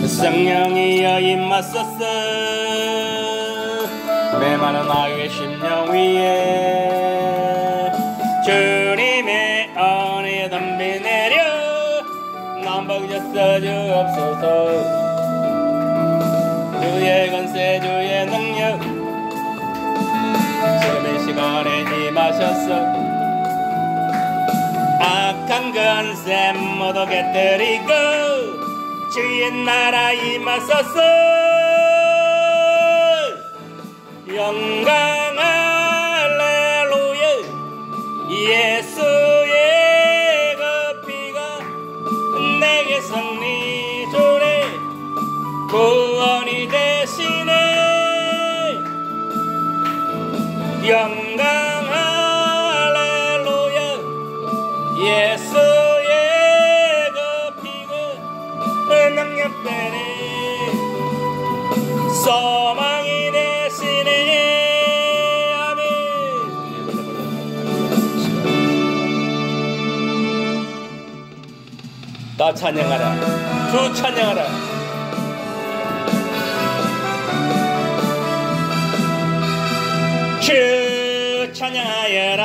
성령이여 임하소서. 메마른 나의 심령 위에 주님의 은혜의 덤비 내려 넘버져서 주옵소서. 주의 권세 주의 능력 지금의 시간에 임하셔서 악한 권세 모두 깨뜨리고 주의 나라 임하소서. 영광 할렐루야. 예수의 그 피가 내게 승리 주네 구원이 되시네. 영광 할렐루야. 예수의 그 피가 능력되네 소망이 되시네. 아멘. 다 찬양하라. 주 찬양하라. 주 찬양하여라.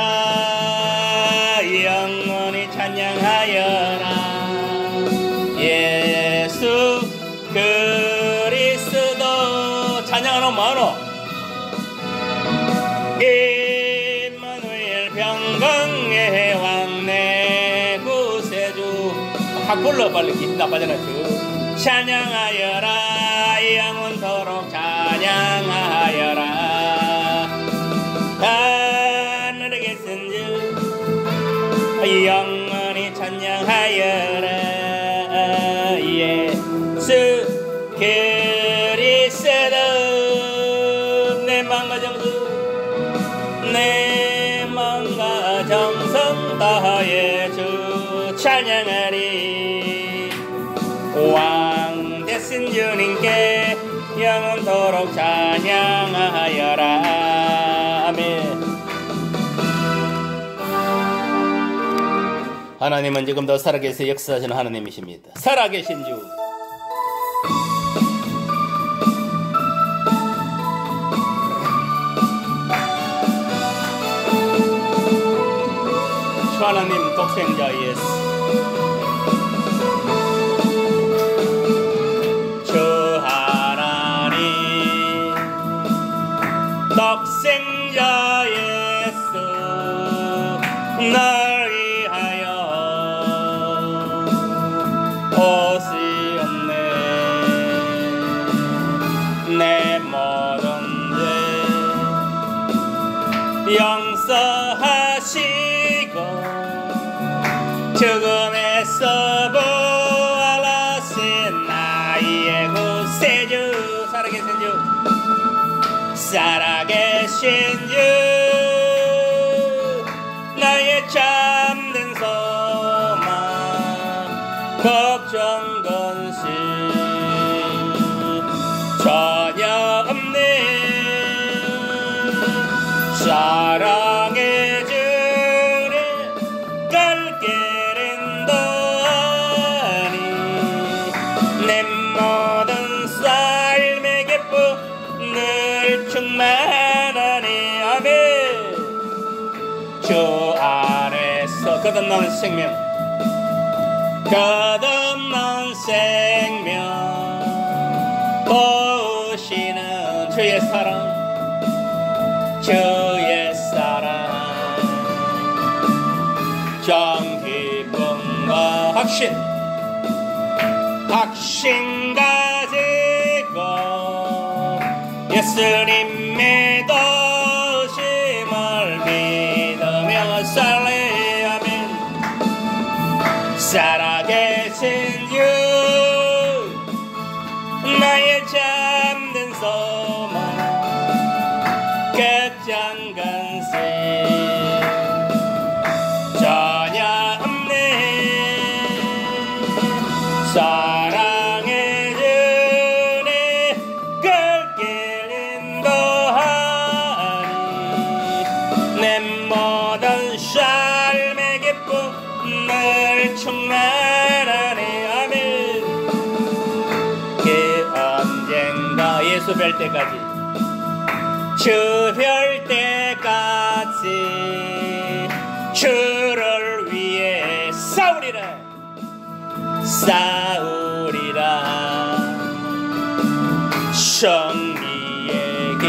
영원히 찬양하여라. 예수 그리스도 찬양하는 마노. 임마누엘 평강의 왕 내 구세주. 확 불러 빨리 기분 나빠져라. 주 찬양하여라. 영원토록 찬양하여라. 하늘에 계신 주 영원히 찬양하여라. 예수 그리스도 내 마음과 정성 내 마음과 정성 다하여 주 찬양하리. 왕 되신 주님께 영원토록 찬양하여라. 아멘. 하나님은 지금도 살아계셔 역사하시는 하나님이십니다. 살아계신 주 주 하나님 독생자 예수 주 하나님 독생자 예수 날 위하여 오시었네. 내 모든 죄 용서하시고 죽음에서 부활하신 나의 구세주 살아계신 주 살아계신 주 나의 참된 소망 걱정 근심 전혀 없네. 사랑해 주네 갈 길은 도하니 내 모든 삶의 기쁨 늘 충만하니. 아멘. 주 안에서 거듭난 생명 거듭난 생명 보시는 주의 사랑 주의 사랑 정기쁨과 확신 가지고 예수님의 도심을 믿으며 살래. 아멘. 살아계신 주 나의 참된 소망 걱정 근심 전혀 없네. 사랑해 주네 갈 길 인도 예수 뵐 때까지, 주 뵐 때까지 주를 위해 싸우리라 승리의 길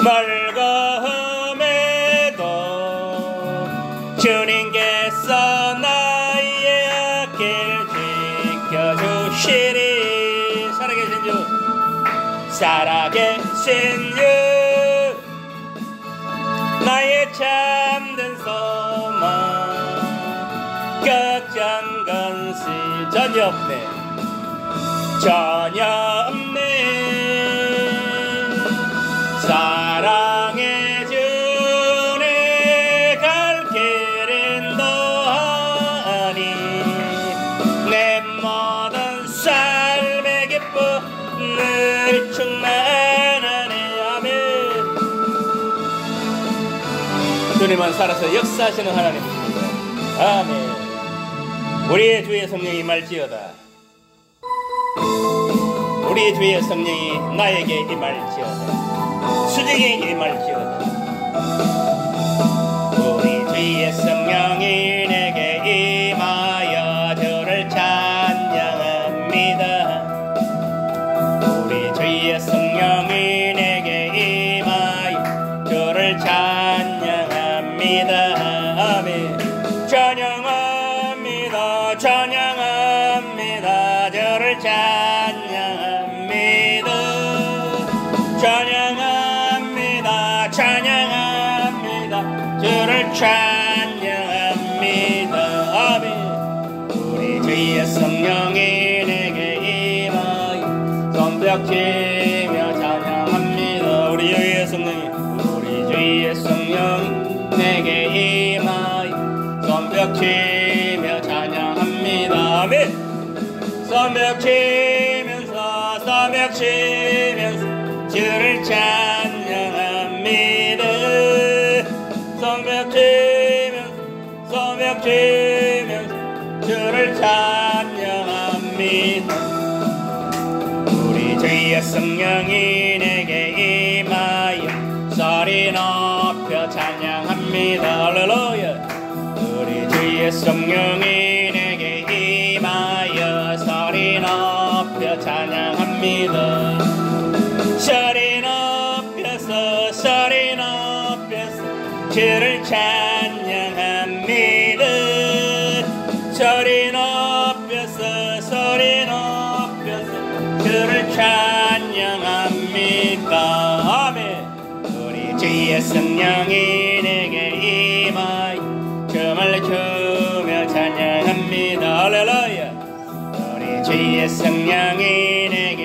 멀거움에도 주님께서 나의 길 지켜주시리. 살아계신 주, 살아계신 주, 나의 참된 소망, 걱정 근심 전혀 없네, 전혀 없네. 사랑해 주네 갈 길 인도하니 내 모든 삶의 기쁨 늘 충만하네. 아멘. 주님은 살아서 역사하시는 하나님이십니다. 아멘. 우리의 주의 성령이 임할지어다. 우리의 주의 성령이 나에게 임할지어다. 수직에게 임할지어다. 우리 주의 성령이 내게 임하여 주를 찬양합니다. 우리 주의 성령이 내게 임하여 주를 찬양합니다. 아멘. 찬양합니다. 찬양합니다. 주를 찬양합니다. 찬양합니다. 찬양합니다. 주를 찬양합니다. 아멘. 우리 주의 성령이 내게 임하여 손뼉치며 찬양합니다. 우리 주의 성령이, 우리 주의 성령이 내게 임하여 손뼉치며 찬양합니다. 아멘. 손뼉치면서 주를 찬양합니다. 손뼉치면서 주를 찬양합니다. 우리 주의 성령이 내게 임하여 소리 높여 찬양합니다. 할렐루야. 우리 주의 성령이 내게 임하여 소리 높여 찬양합니다. 소리 높여서 주를 찬양합니다. 소리 높여서 주를 찬양합니다. 아멘. 우리 주의 성령이 내게 임하여 춤을 추며 찬양합니다. 할렐루야. 우리 주의 성령이 내게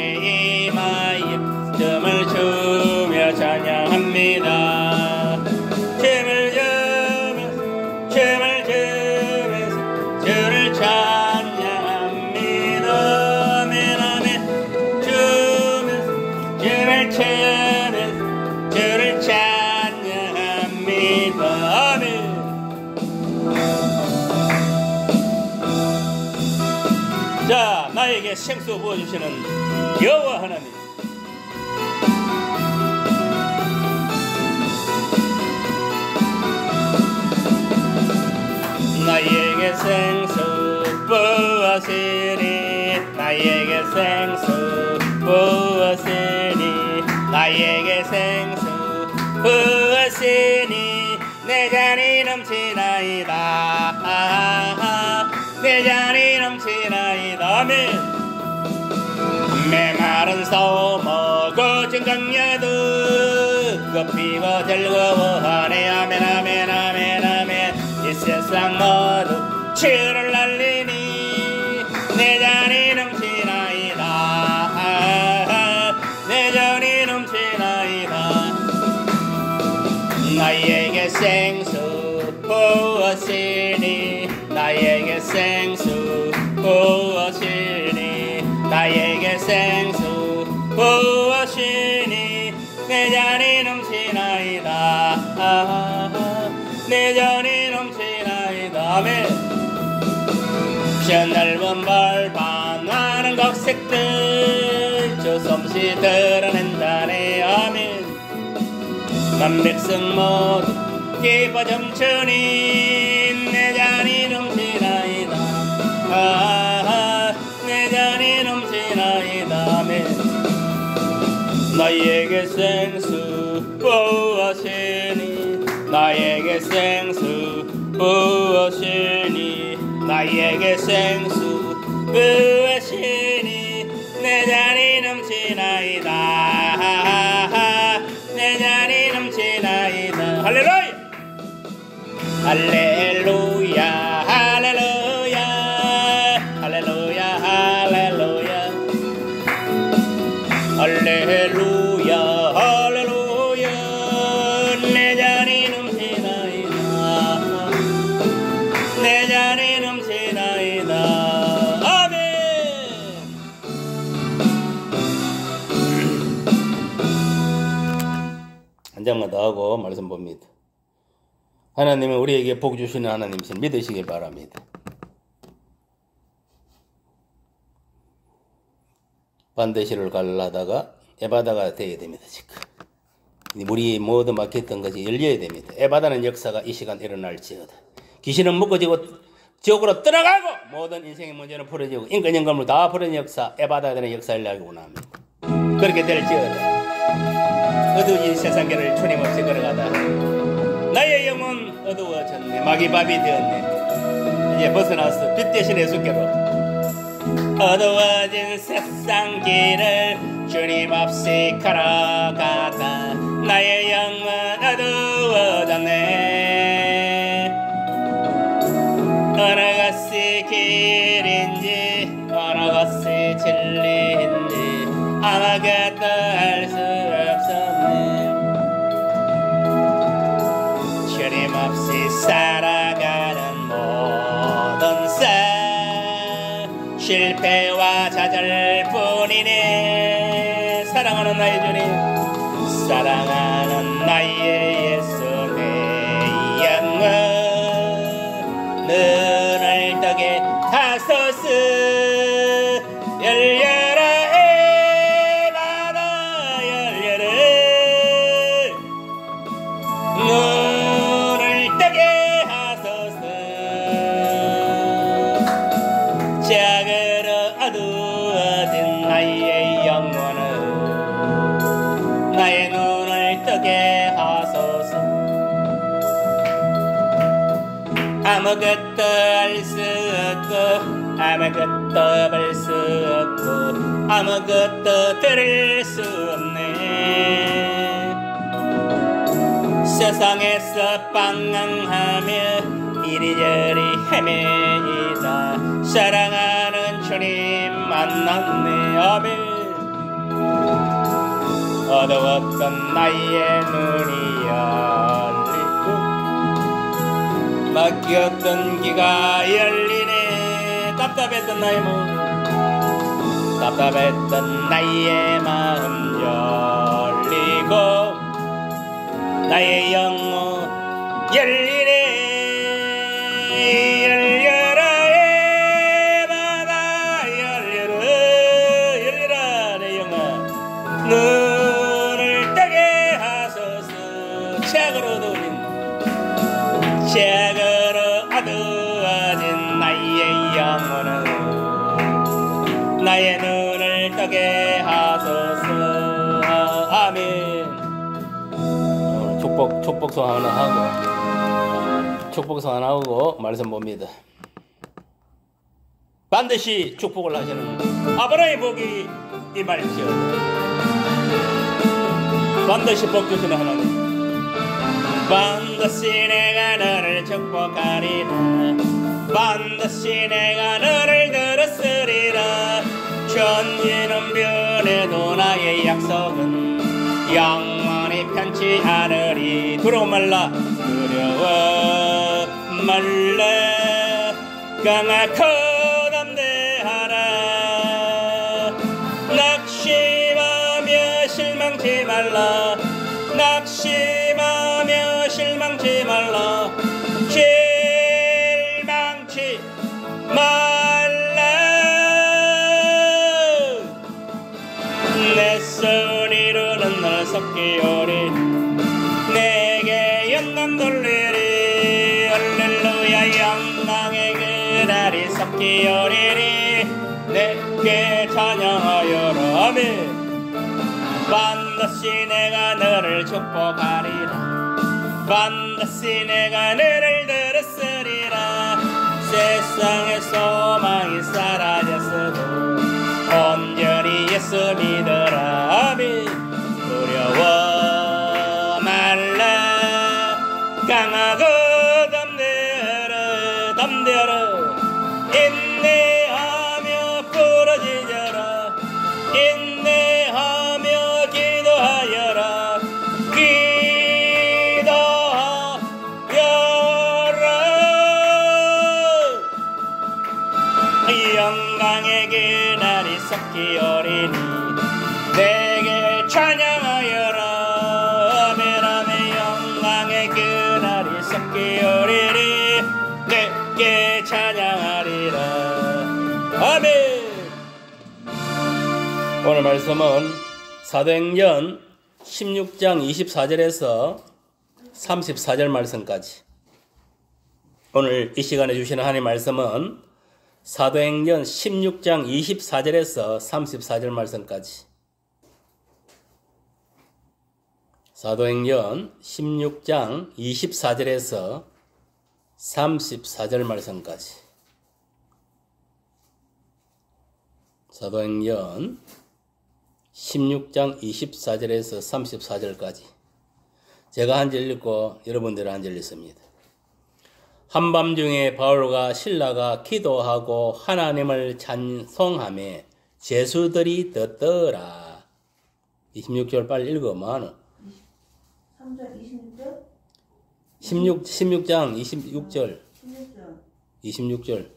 임하여 춤을 추며 찬양합니다. 춤을 추면서 주를 찬양합니다. 아멘. 아멘. 춤을 추면서 주를 찬양합니다. 아멘. 자, 나에게 생수 부어주시는 여호와 하나님, 나에게 생수 부으시니, 나에게 생수 부으시니, 나에게 생수 부으시니, 내 잔이 넘치나이다. 내 잔이 넘치나이다. 아멘. 메마른 소모 거친 강야도 급히고 즐거워하네. 아멘. 아멘. 아멘. 아멘. 이 세상 모두 주를 날리니 내 잔이 넘치나이다. 내 잔이 넘치나이다. 나에게 생수 부으시니, 나에게 생수 부으시니, 나에게 생수 부으시니, 내 잔이 넘치나이다. 내 잔이 넘치나이다. 아멘. 저 넓은 벌판 많은 곡식들 주 솜씨 드러낸다네. 아멘. 만백성 모두 기뻐 점천이 내 잔이 넘치나이다. 내 잔이 넘치나이다. 아멘. 나에게 생수 부으시니 나에게 생수 부으시니 나에게 생수 부으시니 내 잔이 넘치나이다. 내 잔이 넘치나이다. 할렐루야 할렐루야 할렐루야 할렐루야 할렐루야 할렐루야 내 잔이 넘치나이다. 내 잔이 넘치나이다. 아멘. 한 장만 더 하고 말씀 봅니다. 하나님은 우리에게 복 주시는 하나님이신 믿으시길 바랍니다. 반드시를 가려다가 에바다가 되어야 됩니다. 지금 물이 모두 막혔던 것이 열려야 됩니다. 에바다는 역사가 이 시간 일어날지어다. 귀신은 묶어지고 지옥으로 떠나가고 모든 인생의 문제는 풀어지고 인간 영감을 다 풀어진 역사, 에바다가 되는 역사를 이야기하고 합니다. 그렇게 될지어다. 어두워진 세상길을 추림없이 걸어가다 나의 영혼 어두워졌네. 마귀밥이 되었네. 이제 벗어나서 빛 대신에 숫개로 어두워진 세상 길을 주님 없이 걸어가다 나의 영혼 어두워졌네. 어느 것이 길인지 어느 것이 진리인지 아무것도 알 수 없었네. 주님 없이 살아가는 모든 삶 실패와 좌절뿐이네. 사랑하는 나의 주님 사랑하는 나의 예수 내 영혼 눈을 뜨게 하소서. 열려라 에바다 열려라 눈을 뜨게 하소서. 작으로 어두워진 나의 영혼을 나의 눈을 뜨게 하소서. 아무것도 알 수 없고 아무것도 볼 수 없고 아무것도 들을 수 없네. 세상에서 방황하며 이리저리 헤매이다 사랑하는 주님 만났네. 아멘. 어두웠던 나의 눈이 열리고 막혔던 귀가 열리네. 답답했던 나의 몸 답답했던 나의 마음 열리고 나의 영혼 열리네. 열려라 에바다 열려라 열려라 내 영혼 눈을 뜨게 하소서. 책으로 돌린 책으로 어두워진 나의 영혼은 나의 눈을 뜨게 하소서. 아멘. 축복성 하나 하고 축복성 하나 하고 말씀 봅니다. 반드시 축복을 하시는 아브라함의 복이 임할지어다. 반드시 복 주시는 하나님 반드시 내가 너를 축복하리라. 반드시 내가 너를 들었으리라. 천지는 변해도 나의 약속은 영원히 편치 않으리. 두려워 말라 두려워 말라 강하고 담대하라. 낙심하며 실망치 말라. 낙심하며 실망치 말라. 실망치 말라. 섞이오리 내게 영광 돌리리 할렐루야 영광의 그날이 섞이오리리 내게 찬양하여라 아멘 반드시 내가 너를 축복하리라 반드시 내가 너를 들었으리라 세상의 소망이 사라졌어도 온전히 예수 믿어라 아멘 두려워 말라 강하고 담대하라 인내하며 부르짖어라 인내하며 기도하여라 영광의 그날이 섞이오리니 내게 찬양하여라 아멘 아멘 영광의 그날이 섞이오리니 내게 찬양하리라 아멘. 오늘 말씀은 사도행전 16장 24절에서 34절 말씀까지 오늘 이 시간에 주시는 하나님의 말씀은 사도행전 16장 24절에서 34절 말씀까지 사도행전 16장 24절에서 34절 말씀까지 사도행전 16장 24절에서 34절까지 제가 한 절 읽고 여러분들은 한 절 읽습니다. 한밤중에 바울과 실라가 기도하고 하나님을 찬송하며 제수들이 듣더라. 26절 빨리 읽어만. 3절 26절? 16장 26절. 26절.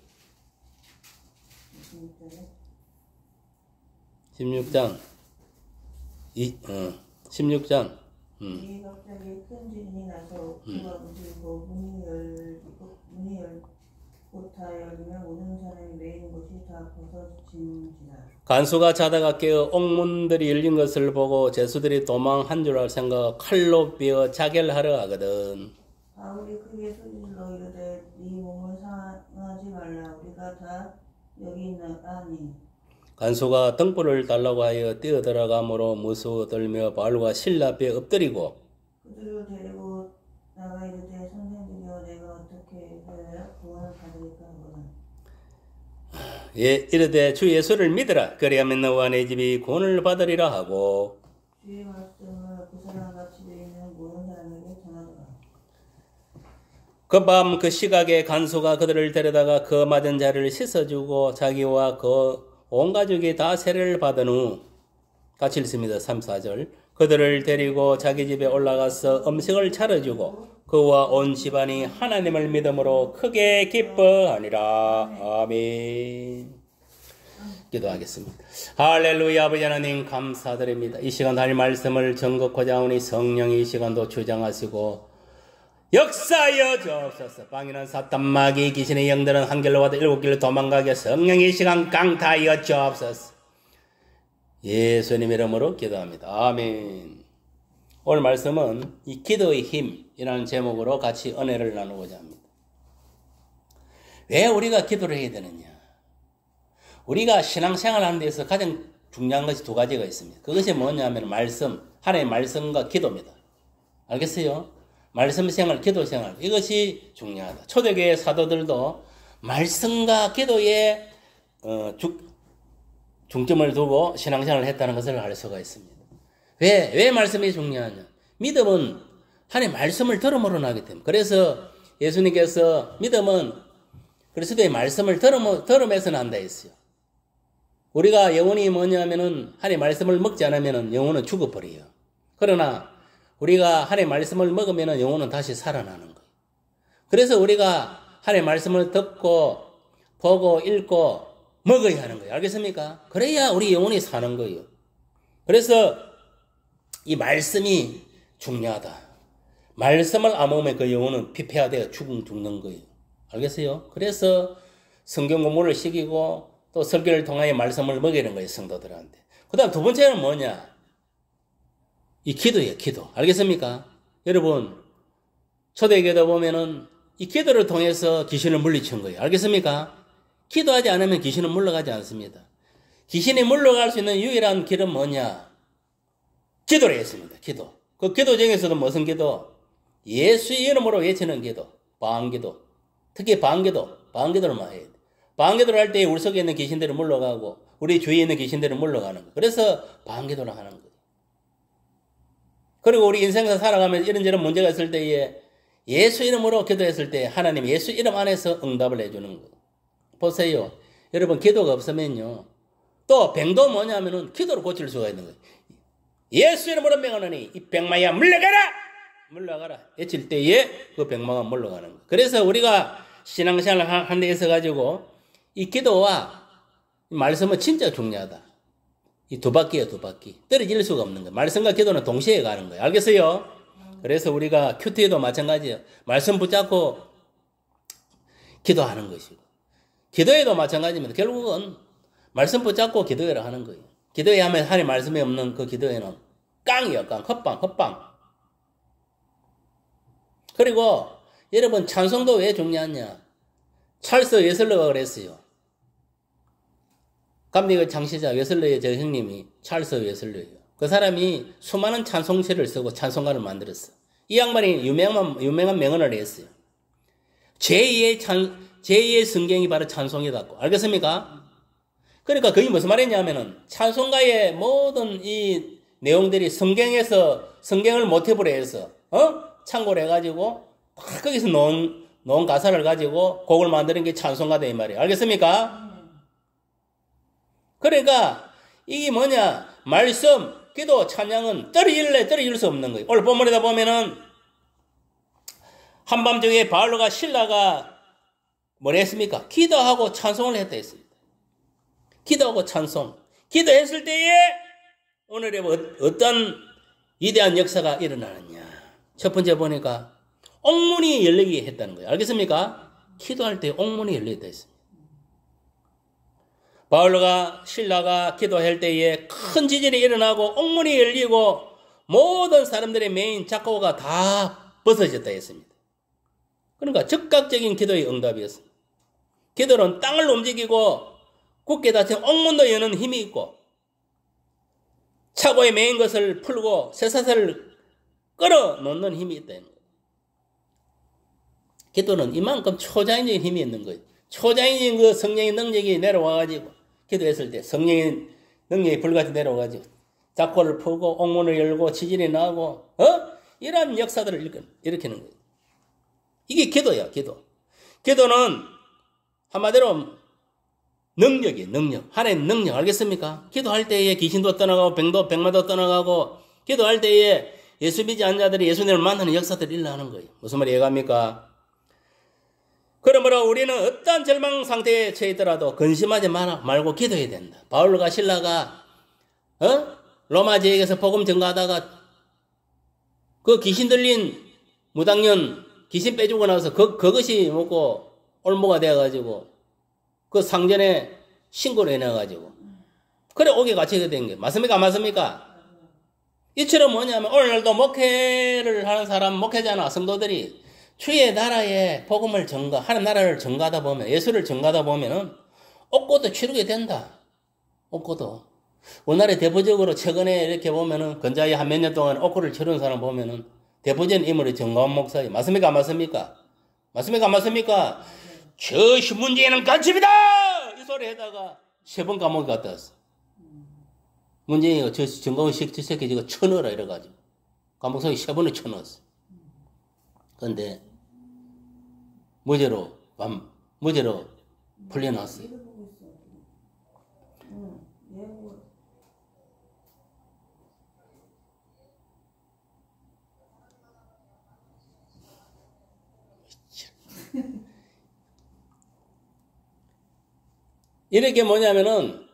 16장. 16장. 이 갑자기 큰 지진이 나서 옥수가 움직이고 문이 열고 다 열리며 모든 사람이 매이는 곳이 다 벗어진지라. 간수가 자다가 깨어 옥문들이 열린 것을 보고 제수들이 도망한 줄 알 생각 칼로 베어 자결하려 하거든. 바울이 크게 소리질러 이르되 네 몸을 상하지 말라 우리가 다 여기 있나니. 간수가 등불을 달라고 하여 뛰어들어가므로 무서워 떨며 바울과 실라 앞에 엎드리고 그들을 데리고 나가 이르되 선생들이여 내가 어떻게 해야 구원을 받으리까 하거든. 이르되 주 예수를 믿으라 그리하면 너와 내 집이 구원을 받으리라 하고 주의 말씀을 그 사람과 집에 있는 모든 사람에게 전하더라. 그 밤 그 시각에 간수가 그들을 데려다가 그 맞은 자를 씻어주고 자기와 그 온 가족이 다 세례를 받은 후 같이 읽습니다. 3, 4절 그들을 데리고 자기 집에 올라가서 음식을 차려주고 그와 온 집안이 하나님을 믿음으로 크게 기뻐하니라. 아멘. 기도하겠습니다. 할렐루야. 아버지 하나님 감사드립니다. 이 시간 하나님 말씀을 전곡하자 하오니 성령이 이 시간도 주장하시고 역사여 주옵소서. 방해는 사탄 마귀 귀신의 영들은 한 길로 와도 일곱 길로 도망가게 성령의 시간 강타하여 주옵소서. 예수님 이름으로 기도합니다. 아멘. 오늘 말씀은 이 기도의 힘이라는 제목으로 같이 은혜를 나누고자 합니다. 왜 우리가 기도를 해야 되느냐? 우리가 신앙생활 하는 데서 가장 중요한 것이 두 가지가 있습니다. 그것이 뭐냐면 말씀, 하나님의 말씀과 기도입니다. 알겠어요? 말씀 생활, 기도 생활 이것이 중요하다. 초대교회 사도들도 말씀과 기도에 중점을 두고 신앙생활을 했다는 것을 알 수가 있습니다. 왜 말씀이 중요하냐? 믿음은 하나님의 말씀을 들음으로 나기 때문에. 그래서 예수님께서 믿음은 그리스도의 말씀을 들음에서 난다 했어요. 우리가 영혼이 뭐냐면은 하나님의 말씀을 먹지 않으면 영혼은 죽어버려요. 그러나 우리가 하나님의 말씀을 먹으면 영혼은 다시 살아나는 거예요. 그래서 우리가 하나님의 말씀을 듣고 보고 읽고 먹어야 하는 거예요. 알겠습니까? 그래야 우리 영혼이 사는 거예요. 그래서 이 말씀이 중요하다. 말씀을 안 먹으면 그 영혼은 피폐화되어 죽는 거예요. 알겠어요? 그래서 성경 공부를 시키고 또 설교를 통하여 말씀을 먹이는 거예요. 성도들한테. 그 다음 두 번째는 뭐냐? 이 기도예요, 기도. 알겠습니까? 여러분, 초대교회 보면은 이 기도를 통해서 귀신을 물리친 거예요. 알겠습니까? 기도하지 않으면 귀신은 물러가지 않습니다. 귀신이 물러갈 수 있는 유일한 길은 뭐냐? 기도를 했습니다. 기도. 그 기도 중에서도 무슨 기도? 예수의 이름으로 외치는 기도. 방언기도. 특히 방언기도를만 해야 돼. 방언기도를 할 때 우리 속에 있는 귀신들이 물러가고 우리 주위에 있는 귀신들이 물러가는 거예요. 그래서 방언기도를 하는 거예요. 그리고 우리 인생에서 살아가면서 이런저런 문제가 있을 때에 예수 이름으로 기도했을 때 하나님 예수 이름 안에서 응답을 해주는 거예요. 보세요. 여러분 기도가 없으면요. 또 병도 뭐냐면은 기도로 고칠 수가 있는 거예요. 예수 이름으로 명하노니 이 병마야 물러가라! 물러가라. 외칠 때에 그 병마가 물러가는 거예요. 그래서 우리가 신앙생활을 한 데 있어가지고 이 기도와 말씀은 진짜 중요하다. 이 두 바퀴예요, 두 바퀴. 떨어질 수가 없는 거예요. 말씀과 기도는 동시에 가는 거예요. 알겠어요? 그래서 우리가 큐티에도 마찬가지예요. 말씀 붙잡고 기도하는 것이고 기도에도 마찬가지입니다. 결국은 말씀 붙잡고 기도해라 하는 거예요. 기도에 하면 하나님 말씀이 없는 그 기도에는 깡이에요, 깡. 헛방. 그리고 여러분 찬송도 왜 중요하냐? 찰스 웨슬러가 그랬어요. 감리교 창시자 웨슬러의 저 형님이 찰스 웨슬러예요. 그 사람이 수많은 찬송시를 쓰고 찬송가를 만들었어. 이 양반이 유명한 명언을 했어요. 제2의 성경이 바로 찬송이다고. 알겠습니까? 그러니까 그게 무슨 말이냐면은 찬송가의 모든 이 내용들이 성경을 모티브로 해서 참고를 해가지고 다 거기서 놓은 가사를 가지고 곡을 만드는 게 찬송가다 이 말이에요. 알겠습니까? 그러니까 이게 뭐냐? 말씀, 기도, 찬양은 떨어질 수 없는 거예요. 오늘 본문에다 보면은 한밤중에 바울과 실라가 뭘 했습니까? 기도하고 찬송을 했다 했습니다. 기도하고 찬송. 기도했을 때에 오늘의 어떤 위대한 역사가 일어나느냐. 첫 번째 보니까 옥문이 열리게 했다는 거예요. 알겠습니까? 기도할 때 옥문이 열리게 했습니다. 바울과 실라가 기도할 때에 큰 지진이 일어나고 옥문이 열리고 모든 사람들의 메인 작고가 다 벗어졌다 했습니다. 그러니까 즉각적인 기도의 응답이었습니다. 기도는 땅을 움직이고 굳게 닫힌 옥문도 여는 힘이 있고 차고에 메인 것을 풀고 쇠사슬을 끌어놓는 힘이 있다는 거예요. 기도는 이만큼 초자연적인 힘이 있는 거예요. 초자연적인 그 성령의 능력이 내려와가지고 기도했을 때 성령의 능력이 불같이 내려와가지고 작고를 풀고 옥문을 열고 지진이 나고 이런 역사들을 일으키는 거예요. 이게 기도야, 기도. 기도는 한마디로 능력이에요, 능력. 하나님의 능력, 알겠습니까? 기도할 때에 귀신도 떠나가고 병마도 떠나가고 기도할 때에 예수 믿지 않는 자들이 예수님을 만나는 역사들이 일어나는 거예요. 무슨 말이 이해갑니까? 그러므로 우리는 어떤 절망 상태에 처해있더라도 근심하지 말고 기도해야 된다. 바울과 실라가 로마 지역에서 복음 전가하다가 그 귀신 들린 무당년 귀신 빼주고 나서 그것이 먹고 올모가 되어가지고 그 상전에 신고를 해놔가지고 그래 옥에 갇히게 된 게 맞습니까? 안 맞습니까? 이처럼 뭐냐면 오늘날도 목회를 하는 사람 목회자나 성도들이 주의 나라에 복음을 하나님 나라를 전가하다 보면 예수를 전가하다 보면은 옥고도 치르게 된다. 옥고도 우리나라에 대표적으로 최근에 이렇게 보면은 근자에 한 몇 년 동안 옥고를 치르는 사람 보면은 대표적인 인물이 정가원 목사예요. 맞습니까? 안 맞습니까? 맞습니까? 안 맞습니까? 저 신문지에는 간첩이다! 이 소리 하다가 3번 감옥에 갔다 왔어. 문재인이가 저 정가원 새끼 지가 쳐넣어라 이래가지고 감옥상에 3번을 쳐넣었어. 근데 무죄로 풀려났어요. 이렇게 뭐냐면은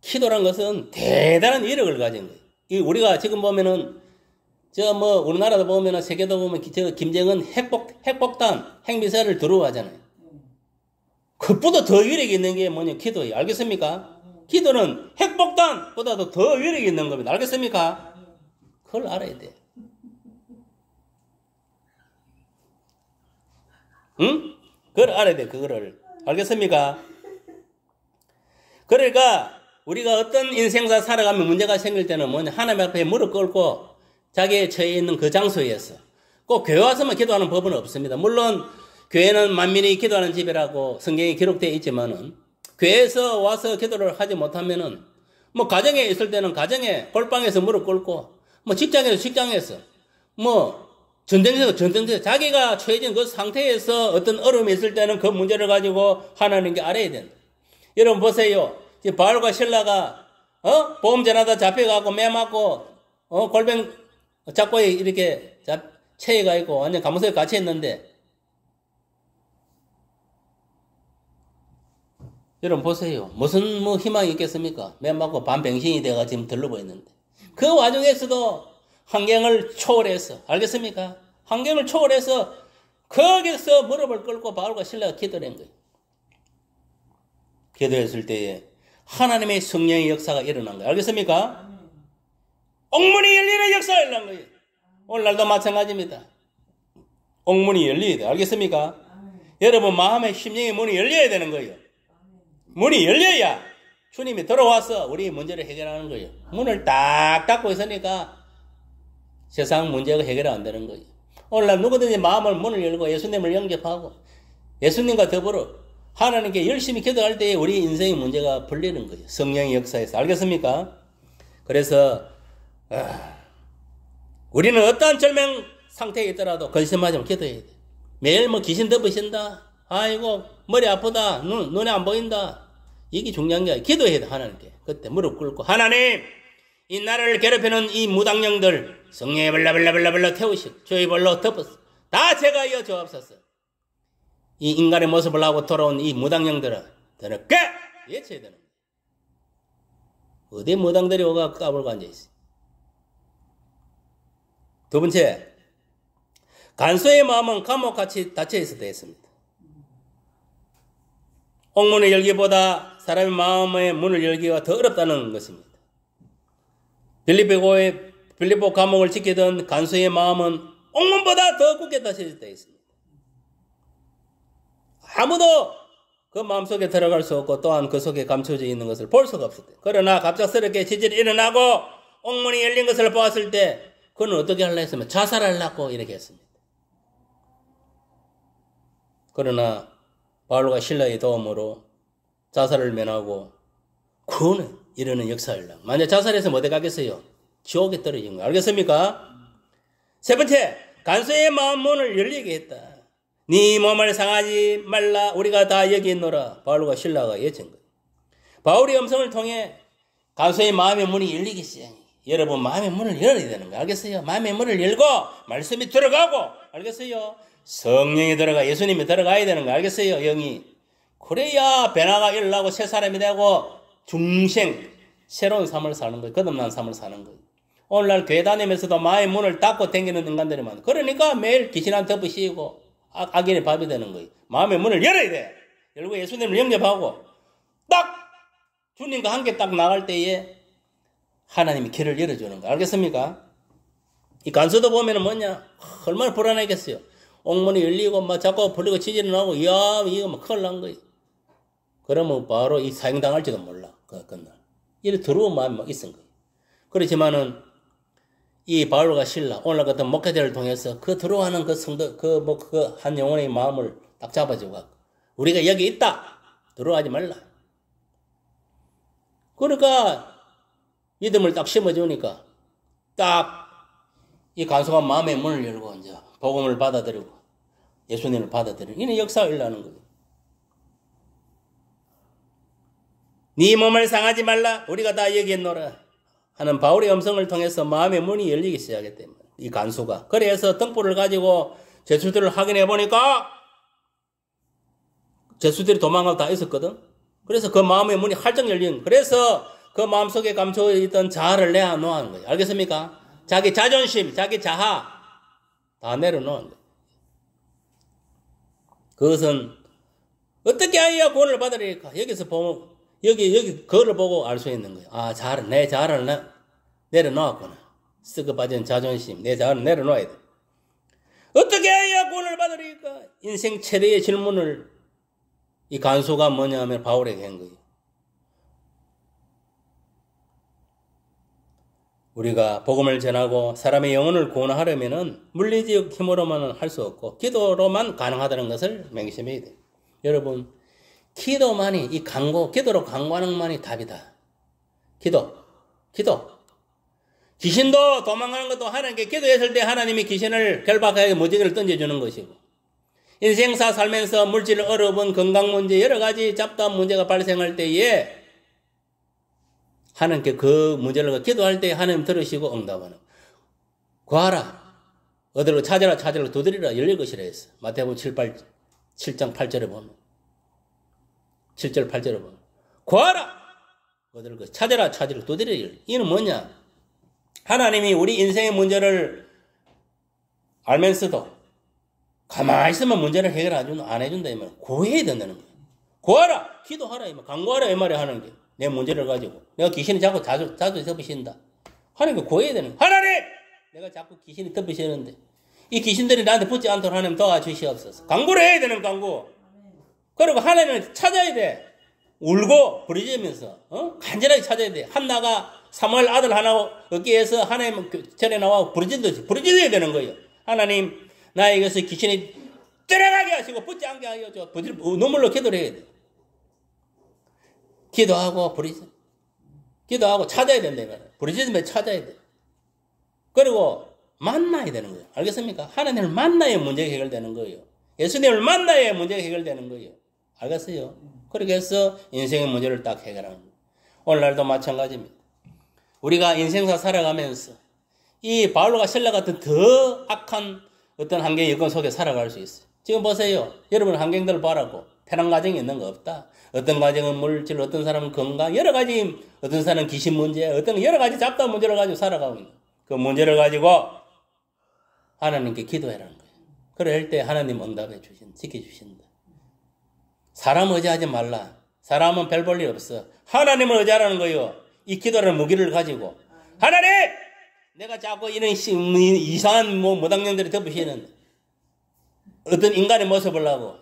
기도란 것은 대단한 이력을 가진 거예요. 우리가 지금 보면은 우리나라도 보면은 세계도 보면 김정은 핵폭탄 핵미사일을 들어오잖아요. 그것보다 더 위력이 있는 게 뭐냐 기도예요. 알겠습니까? 기도는 핵폭탄보다도 더 위력이 있는 겁니다. 알겠습니까? 그걸 알아야 돼. 응? 그걸 알아야 돼. 그거를. 알겠습니까? 그러니까 우리가 어떤 인생사 살아가면 문제가 생길 때는 뭐냐, 하나님 앞에 무릎 꿇고 자기의 처해 있는 그 장소에서 꼭 교회 와서만 기도하는 법은 없습니다. 물론 교회는 만민이 기도하는 집이라고 성경에 기록되어 있지만은 교회에서 와서 기도를 하지 못하면은 뭐 가정에 있을 때는 가정에 골방에서 무릎 꿇고 뭐 직장에서 직장에서 뭐 전쟁에서 자기가 처해진 그 상태에서 어떤 어려움이 있을 때는 그 문제를 가지고 하나님께 알아야 된다. 여러분 보세요. 바울과 신라가 보험 전하다 잡혀가고 매 맞고 골병 잡고 이렇게 체해가 있고 완전 감옥에 갇혀 있는데 여러분 보세요. 무슨 뭐 희망이 있겠습니까? 매 맞고 반병신이 돼가 지금 들러보 있는데 그 와중에서도 환경을 초월해서 알겠습니까? 환경을 초월해서 거기서 무릎을 꿇고 바울과 신라가 기도를 한 거예요. 기도했을 때에 하나님의 성령의 역사가 일어난 거예요. 알겠습니까? 옥문이 열리는 역사가 일어난 거예요. 오늘날도 마찬가지입니다. 옥문이 열려야 돼요. 알겠습니까? 여러분 마음의 심령의 문이 열려야 되는 거예요. 문이 열려야 주님이 들어와서 우리의 문제를 해결하는 거예요. 문을 딱 닫고 있으니까 세상 문제가 해결 안 되는 거예요. 오늘날 누구든지 마음을 문을 열고 예수님을 영접하고 예수님과 더불어 하나님께 열심히 기도할 때에 우리 인생의 문제가 풀리는 거예요. 성령의 역사에서. 알겠습니까? 그래서 우리는 어떠한 절명 상태에 있더라도 근심하지 말고 기도해야 돼. 매일 뭐 귀신 덮으신다. 아이고 머리 아프다. 눈에 안 보인다. 이게 중요한 게 아니라 기도해야 돼. 하나님께. 그때 무릎 꿇고 하나님 이 나라를 괴롭히는 이 무당령들 성령에 벌라벌라벌라벌라 태우시고 주의 벌로 덮었어. 다 제가 이어 주옵소서. 이 인간의 모습을 하고 돌아온 이 무당령들은 저는 꽤 예쳐야 되는 거예요. 어디 무당들이 오가 까불고 앉아있어요. 두 번째, 간소의 마음은 감옥같이 닫혀있어야 되겠습니다. 옥문을 열기보다 사람의 마음의 문을 열기가 더 어렵다는 것입니다. 빌립보 감옥을 지키던 간소의 마음은 옥문보다 더 굳게 닫혀있어야 되겠습니다. 아무도 그 마음속에 들어갈 수 없고 또한 그 속에 감춰져 있는 것을 볼 수가 없을 때, 그러나 갑작스럽게 지진이 일어나고 옥문이 열린 것을 보았을 때 그는 어떻게 하려 했으면 자살하려고 이렇게 했습니다. 그러나 바울과 신라의 도움으로 자살을 면하고 구원을 이루는 역사를 만약 자살해서 어디 가겠어요? 지옥에 떨어진 거 알겠습니까? 세 번째, 간소의 마음 문을 열리게 했다. 네 몸을 상하지 말라 우리가 다 여기 있노라. 바울과 신라가 예친 거예요. 바울의 음성을 통해 간소의 마음의 문이 열리기 시작해요. 여러분 마음의 문을 열어야 되는 거예요. 알겠어요? 마음의 문을 열고 말씀이 들어가고 알겠어요? 성령이 들어가 예수님이 들어가야 되는 거예요. 알겠어요? 영이. 그래야 변화가 일어나고 새 사람이 되고 중생 새로운 삶을 사는 거예요. 거듭난 삶을 사는 거예요. 오늘날 교회 다니면서도 마음의 문을 닫고 다니는 인간들이 많아요. 그러니까 매일 귀신한테 덮으시고 악인의 밥이 되는 거예요. 마음의 문을 열어야 돼. 열고 예수님을 영접하고 딱 주님과 함께 딱 나갈 때에 하나님이 길을 열어주는 거예요. 알겠습니까? 이 간수도 보면은 뭐냐? 얼마나 불안하겠어요. 옥문이 열리고 막 자꾸 불리고 지진이 나고 이야 이거 막 큰일 난 거예요. 그러면 바로 이 사형당할지도 몰라. 그날 이래 들어온 마음이 막 있은 거예요. 그렇지만은 이 바울과 신라 오늘 같은 목회자를 통해서 그 들어가는 그 성도 그 한 영혼의 마음을 딱 잡아주고 우리가 여기 있다 들어가지 말라. 그러니까 믿음을 딱 심어주니까 딱 이 간소한 마음의 문을 열고 이제 복음을 받아들이고 예수님을 받아들이는 이런 역사가 일어나는 거예요. 네 몸을 상하지 말라 우리가 다 여기 있노라 하는 바울의 음성을 통해서 마음의 문이 열리기 시작했대. 이 간수가. 그래서 등불을 가지고 제수들을 확인해 보니까 제수들이 도망가고 다 있었거든. 그래서 그 마음의 문이 활짝 열린. 그래서 그 마음속에 감춰 있던 자아를 내놓은 거예요. 알겠습니까? 자기 자존심, 자기 자아 다 내려놓은 거예요. 그것은 어떻게 해야 구원을 받으리까? 여기서 보면 여기 그거를 보고 알 수 있는 거예요. 아, 내 자아를 내려놓았구나. 썩어 빠진 자존심, 내 자아를 내려놓아야 돼. 어떻게 해야 구원을 받으리까? 인생 최대의 질문을 이 간수가 뭐냐 하면 바울에게 한 거예요. 우리가 복음을 전하고 사람의 영혼을 구원하려면은 물리적 힘으로만은 할 수 없고 기도로만 가능하다는 것을 맹심해야 돼요. 여러분, 기도만이, 이 간구, 기도로 간구하는 것만이 답이다. 기도. 귀신도 도망가는 것도 하나님께 기도했을 때 하나님이 귀신을 결박하게 무지개를 던져주는 것이고, 인생사 살면서 물질 어려운 건강 문제, 여러 가지 잡다한 문제가 발생할 때에 하나님께 그 문제를 기도할 때 하나님 들으시고 응답하는. 구하라. 어디로 찾으라 두드리라 열릴 것이라 했어. 마태복음 7장 8절에 보면. 7절 8절에 보면. 구하라. 어디로 찾으라 두드리라 열릴. 이는 뭐냐? 하나님이 우리 인생의 문제를 알면서도 가만히 있으면 문제를 해결 안 해준다 이 말. 구해야 된다는 거예요. 구하라. 기도하라 이 말. 간구하라 이 말이 하는 게. 내 문제를 가지고 내가 귀신이 자꾸 자주 덮으신다. 하나님께 구해야 되는 거야. 하나님! 내가 자꾸 귀신이 덮으시는데 이 귀신들이 나한테 붙지 않도록 하나님 도와주시옵소서. 간구를 해야 되는 간구. 그리고 하나님을 찾아야 돼. 울고 부르짖으면서 간절하게 찾아야 돼. 한나가 사무엘 아들 하나 어깨에서 하나님 전에 나와 부르짖듯이 부르짖어야 되는 거예요. 하나님 나에게서 귀신이 떠나가게 하시고 붙지 않게 하여 눈물로 기도를 해야 돼. 기도하고 찾아야 된다. 부르짖으면 찾아야 돼. 그리고 만나야 되는 거예요. 알겠습니까? 하나님을 만나야 문제가 해결되는 거예요. 예수님을 만나야 문제가 해결되는 거예요. 알겠어요? 그렇게 해서 인생의 문제를 딱 해결하는 거예요. 오늘날도 마찬가지입니다. 우리가 인생사 살아가면서 이 바울과 실라 같은 더 악한 어떤 환경 여건 속에 살아갈 수 있어요. 지금 보세요. 여러분 환경들 봐라고. 편한 가정이 있는 거 없다. 어떤 가정은 물질, 어떤 사람은 건강, 여러 가지, 어떤 사람은 귀신 문제, 어떤 여러 가지 잡다한 문제를 가지고 살아가고 있는 그 문제를 가지고 하나님께 기도해라는 거예요. 그럴 때 하나님 응답해 지켜주신다. 사람 의지하지 말라. 사람은 별 볼 일 없어. 하나님을 의지하라는 거예요. 이 기도라는 무기를 가지고. 하나님! 내가 자꾸 이런 이상한 무당년들이 덮으시는 어떤 인간의 모습을 하고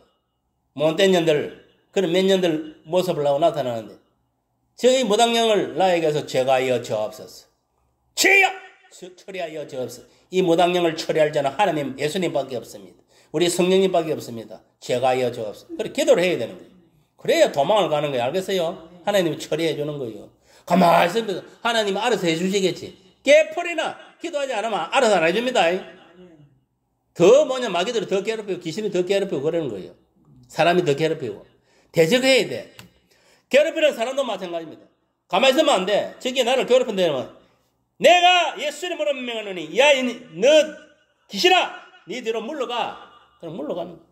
못된 년들, 그런 몇 년들 모습을 하고 나타나는데 저희 무당령을 나에게서 제가하여 저옵소서. 처리하여 저옵소서. 이 무당령을 처리할 자는 하나님 예수님밖에 없습니다. 우리 성령님밖에 없습니다. 제가하여 저옵소서. 그래 기도를 해야 되는 거예요. 그래야 도망을 가는 거예요. 알겠어요? 하나님이 처리해 주는 거예요. 가만히 있으면 하나님이 알아서 해주시겠지. 깨풀이나 기도하지 않으면 알아서 안 해줍니다. 더 마귀들이 더 괴롭히고 귀신이 더 괴롭히고 그러는 거예요. 사람이 더 괴롭히고. 대적해야 돼. 괴롭히는 사람도 마찬가지입니다. 가만히 있으면 안 돼. 저기 나를 괴롭힌다면 내가 예수님으로 명하노니 야, 너 귀신아 네 뒤로 물러가. 그럼 물러가는 거야.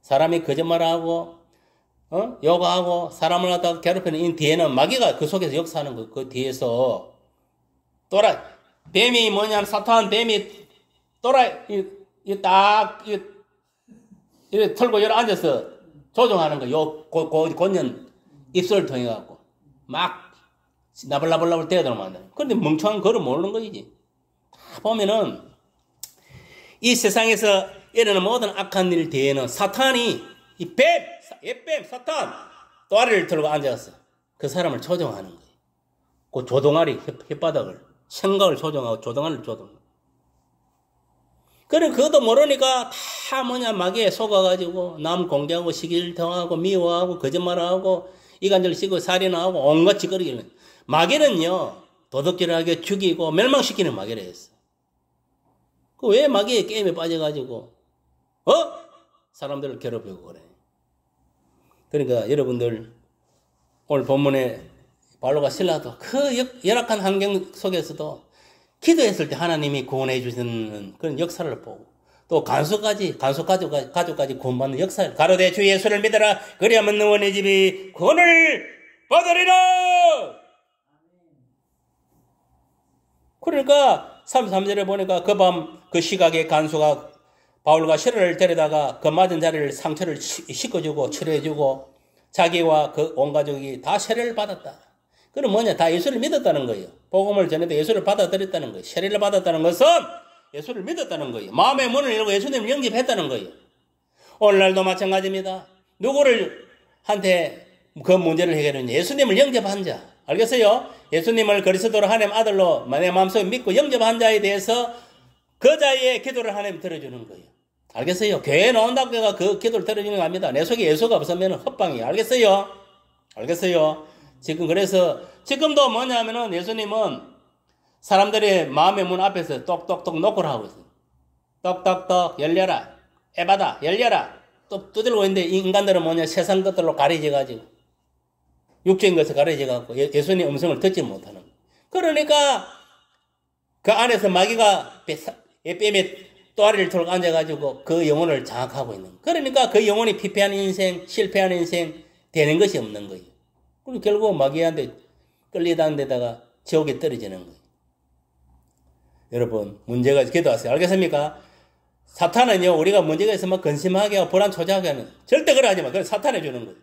사람이 거짓말하고 요가하고 사람을 갖다가 괴롭히는 이 뒤에는 마귀가 그 속에서 역사하는 거. 그 뒤에서 뱀이 뭐냐면 사탄 뱀이 이렇게 털고 여기 앉아서 조종하는 거. 요 권년 입술을 통해 갖고 막 나불나불나불 떼어들면 안 돼. 그런데 멍청한 거를 모르는 거지. 다 보면은 이 세상에서 일어나는 모든 악한 일 뒤에는 사탄이 이 뱀 사탄 또아리를 털고 앉아서 그 사람을 조종하는 거예요. 그 조동아리 혓바닥을 생각을 조종하고 조동아리를 조종하고. 그래 그것도 모르니까 다 마귀에 속아가지고 남 공개하고 시기일통하고 미워하고 거짓말하고 이간질 씌고 살인하고 온갖 짓거리를. 마귀는요 도둑질하게 죽이고 멸망시키는 마귀를 했어. 그 왜 마귀의 게임에 빠져가지고 사람들을 괴롭히고 그래. 그러니까 여러분들 오늘 본문에 바울과 실라도 그 열악한 환경 속에서도 기도했을 때 하나님이 구원해 주시는 그런 역사를 보고 또 가족까지 구원받는 역사를 가로되 주 예수를 믿어라 그리하면 너희 집이 구원을 받으리라. 그러니까 33절에 보니까 그 밤 그 시각에 간수가 바울과 실라를 데려다가 그 맞은 자리를 상처를 씻어주고 치료해주고 자기와 그 온 가족이 다 세례를 받았다. 그럼 뭐냐? 다 예수를 믿었다는 거예요. 복음을 전해도 예수를 받아들였다는 거예요. 세례를 받았다는 것은 예수를 믿었다는 거예요. 마음의 문을 열고 예수님을 영접했다는 거예요. 오늘날도 마찬가지입니다. 누구를 한테 그 문제를 해결하느냐? 예수님을 영접한 자. 알겠어요? 예수님을 그리스도로 하나님 아들로 내 마음속에 믿고 영접한 자에 대해서 그 자의 기도를 하나님 들어주는 거예요. 알겠어요? 교회에 나온다고 해가 그 기도를 들어주는 거 아닙니다. 내 속에 예수가 없으면 헛방이에요. 알겠어요? 알겠어요? 그래서 지금도 뭐냐면은 예수님은 사람들의 마음의 문 앞에서 똑똑똑 노크를 하고 있어요. 똑똑똑 열려라. 에바다 열려라. 또 두들고 있는데 인간들은 뭐냐? 세상 것들로 가려져가지고 육적인 것을 가려져가지고 예수님의 음성을 듣지 못하는 거예요. 그러니까 그 안에서 마귀가 뺨에 또아리를 들고 앉아가지고 그 영혼을 장악하고 있는 거예요. 그러니까 그 영혼이 피폐한 인생, 실패한 인생 되는 것이 없는 거예요. 그리고 결국 마귀한테 끌리다는 데다가 지옥에 떨어지는 거예요. 여러분 문제가 기도하세요. 알겠습니까? 사탄은요 우리가 문제가 있으면 근심하게 하고 불안초조하게 하는 절대 그러하지 마. 그건 사탄이 주는 거예요.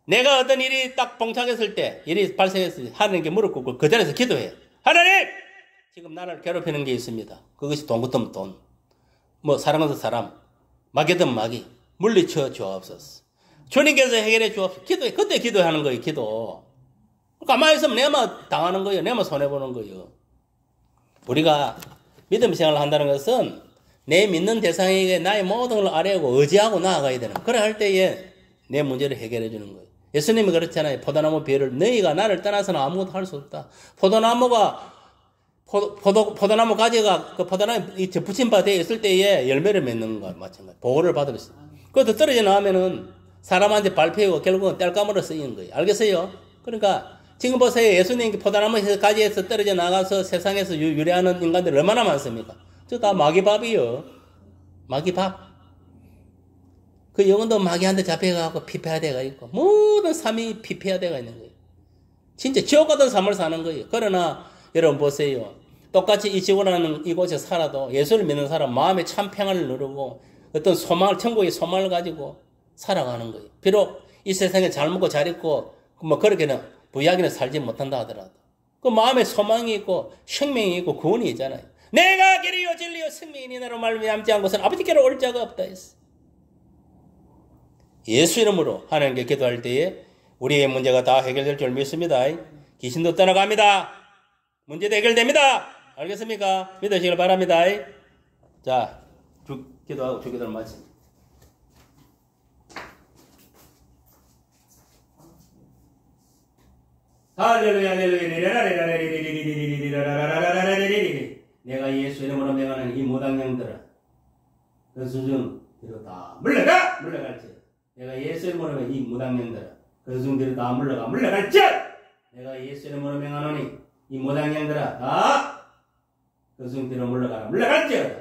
내가 어떤 일이 딱 봉착했을 때 일이 발생했을 때 하나님께 무릎 꿇고 그 자리에서 기도해요. 하나님! 지금 나를 괴롭히는 게 있습니다. 그것이 돈 같으면 돈, 뭐 사람 같은 사람, 마귀든 마귀 물리쳐 주옵소서. 주님께서 해결해 주옵소서. 기도해. 그때 기도하는 거예요. 기도. 가만히 있으면 내만 당하는 거예요. 내만 손해보는 거예요. 우리가 믿음 생활을 한다는 것은 내 믿는 대상에게 나의 모든 걸 아뢰고 의지하고 나아가야 되는. 그래 할 때에 내 문제를 해결해 주는 거예요. 예수님이 그렇잖아요. 포도나무 비유를 너희가 나를 떠나서는 아무것도 할 수 없다. 포도나무가 포도나무 가지가 그 포도나무 붙임 바 되어 있을 때에 열매를 맺는 것과 마찬가지. 보호를 받을 수 있어요. 그것도 떨어져 나오면은 사람한테 밟히고 결국은 땔감으로 쓰이는 거예요. 알겠어요? 그러니까 지금 보세요. 예수님 포도나무 가지에서 떨어져 나가서 세상에서 유래하는 인간들 얼마나 많습니까? 저 다 마귀밥이요. 마귀밥. 그 영혼도 마귀한테 잡혀가고 피폐화되어 있고 모든 삶이 피폐화되어 있는 거예요. 진짜 지옥 같은 삶을 사는 거예요. 그러나 여러분 보세요. 똑같이 이 지구라는 이곳에 살아도 예수를 믿는 사람 마음에 참 평안을 누르고 어떤 소망을 천국의 소망을 가지고 살아가는 거예요. 비록 이 세상에 잘 먹고 잘 입고 뭐 그렇게는 부유하게는 살지 못한다 하더라도 그 마음에 소망이 있고 생명이 있고 구원이 있잖아요. 내가 길이요 진리요 생명이니 나로 말미암지 않고서는 아버지께로 올 자가 없다 했어. 예수 이름으로 하나님께 기도할 때에 우리의 문제가 다 해결될 줄 믿습니다. 귀신도 떠나갑니다. 문제도 해결됩니다. 알겠습니까? 믿으시길 바랍니다. 자, 기도하고 주기도를 마칩니다. 할렐루야 내가 예수 이름으로 명하는 이 무당령들아 그 수중 뒤로 다 물러갈지 내가 예수 이름으로 명하는 이 무당령들아 그 수중 뒤로 다 물러갈지 내가 예수 이름으로 명하노니 이 무당령들아 다 그 수중 뒤로 물러갈지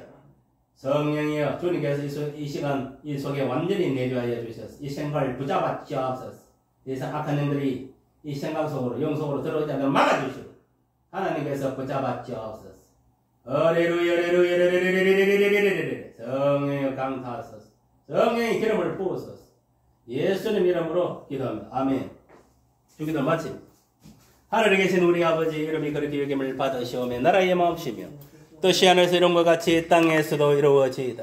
성령이여 주님께서 이 시간 이 속에 완전히 내주하여 주셔서 이 생각을 붙잡아 주옵소서. 이상 악한 영들이 이 생각 속으로 영 속으로 들어오지 않도록 막아주시고 하나님께서 붙잡아 주옵소서. 성령의 강타하소서. 성령의 기름을 부으소서. 예수님 이름으로 기도합니다. 아멘. 주기도 마칩니다. 하늘에 계신 우리 아버지 이름이 그렇게 여김을 받으시오며 나라의 마음이시며 뜻이 하늘에서 이룬 것 같이 땅에서도 이루어지이다.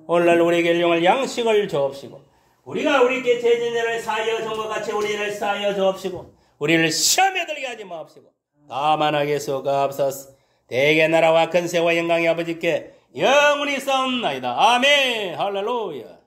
오늘날 우리에게 일용할 양식을 주옵시고 우리가 우리께 죄진 자를 사하여 준 것 같이 우리를 사하여 주옵시고 우리를 시험에 들게 하지 마옵시고 다만 하게서 가옵소서. 대개 나라와 근세와 영광의 아버지께 영원히 싸움나이다. 아멘. 할렐루야.